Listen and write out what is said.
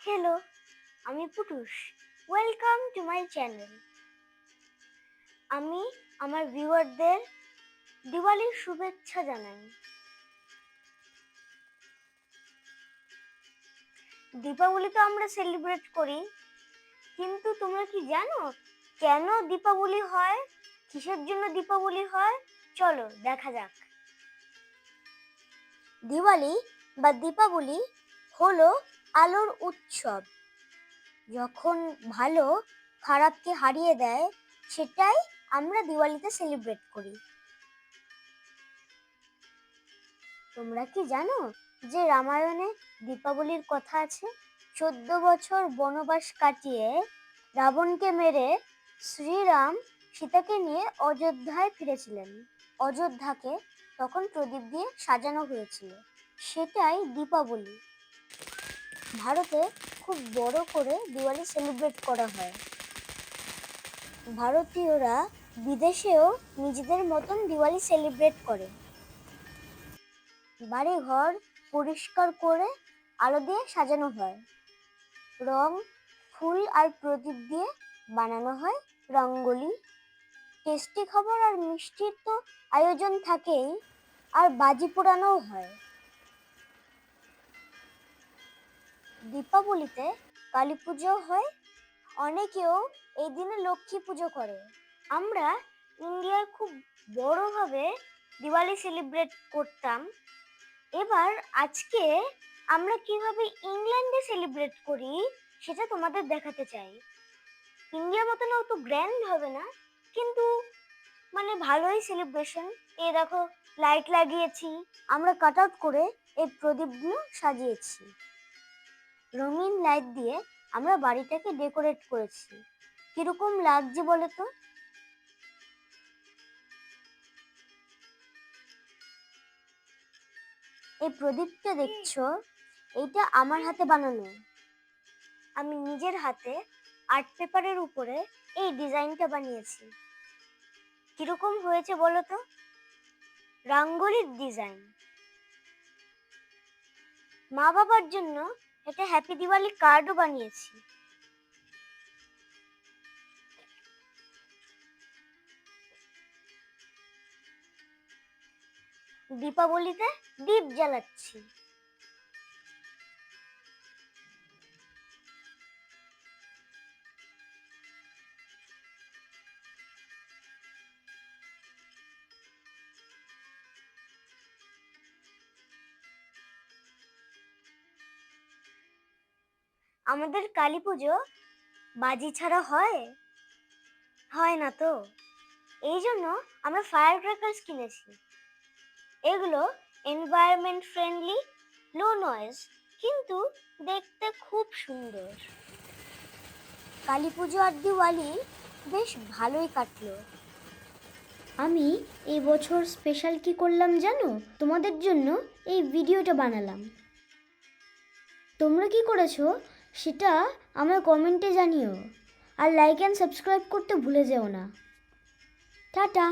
Hello, আমি Putush. Welcome to my channel. আমি আমার ভিউয়ারদের দিওয়ালির শুভেচ্ছা জানাই। দীপাবলি তো আমরা সেলিব্রেট করি, কিন্তু তোমরা কি জানো কেন দীপাবলি হয়? কিসের জন্য দীপাবলি হয়? চলো দেখা যাক। দিওয়ালি বা দীপাবলি হলো আলোর উৎসব। যখন ভালো খারাপকে হারিয়ে দেয়, সেটাই আমরা দিওয়ালিতে সেলিব্রেট করি। তোমরা কি জানো যে রামায়ণে দীপাবলির কথা আছে? 14 বছর বনবাস কাটিয়ে রাবণকে মেরে শ্রীরাম সীতাকে নিয়ে অযোধ্যায় ফিরেছিলেন। অযোধ্যাকে তখন প্রদীপ দিয়ে সাজানো হয়েছিল। সেটাই দীপাবলি। ভারতে খুব বড় করে দিওয়ালি সেলিব্রেট করা হয়। ভারতীয়রা বিদেশেও নিজেদের মতন দিওয়ালি সেলিব্রেট করে। বাড়িঘর পরিষ্কার করে আলো দিয়ে সাজানো হয়। রং, ফুল আর প্রদীপ দিয়ে বানানো হয় রঙ্গোলি। টেস্টি খাবার আর মিষ্টির তো আয়োজন থাকেই, আর বাজি পোড়ানোও হয়। দীপাবলিতে কালী পুজো হয়। অনেকেও এই দিনে লক্ষ্মী পুজো করে। আমরা ইন্ডিয়ায় খুব বড়ভাবে দিওয়ালি সেলিব্রেট করতাম। এবার আজকে আমরা কিভাবে ইংল্যান্ডে সেলিব্রেট করি সেটা তোমাদের দেখাতে চাই। ইন্ডিয়ার মতন অত গ্র্যান্ড হবে না, কিন্তু ভালোই সেলিব্রেশন। এই দেখো, লাইট লাগিয়েছি, আমরা কাট আউট করে এই প্রদীপগুলো সাজিয়েছি। রঙিন লাইট দিয়ে আমরা বাড়িটাকে ডেকোরেট করেছি। কিরকম লাগছে বলো তো? এই প্রদীপটা দেখছো, এইটা আমার হাতে বানানো। আমি নিজের হাতে আর্ট পেপারের উপরে এই ডিজাইনটা বানিয়েছি। কিরকম হয়েছে বলো তো? রঙ্গোলির ডিজাইন। মা বাবার জন্য একটা হ্যাপি দিওয়ালি কার্ডও বানিয়েছি। দীপাবলিতে দীপ জ্বালাচ্ছি। আমাদের কালী পুজো বাজি ছাড়া হয়? হয় না তো। এই জন্য আমরা ফায়ার ক্র্যাকার্স কিনেছি। এগুলো এনভায়রনমেন্ট ফ্রেন্ডলি, লো নয়েজ, কিন্তু দেখতে খুব সুন্দর। কালী পুজো আর দিওয়ালি বেশ ভালোই কাটলো। আমি এই বছর স্পেশাল কি করলাম জানো? তোমাদের জন্য এই ভিডিওটা বানালাম। তোমরা কি করেছো সেটা আমার কমেন্টে জানিও, আর লাইক অ্যান্ড সাবস্ক্রাইব করতে ভুলে যেও না। টাটা।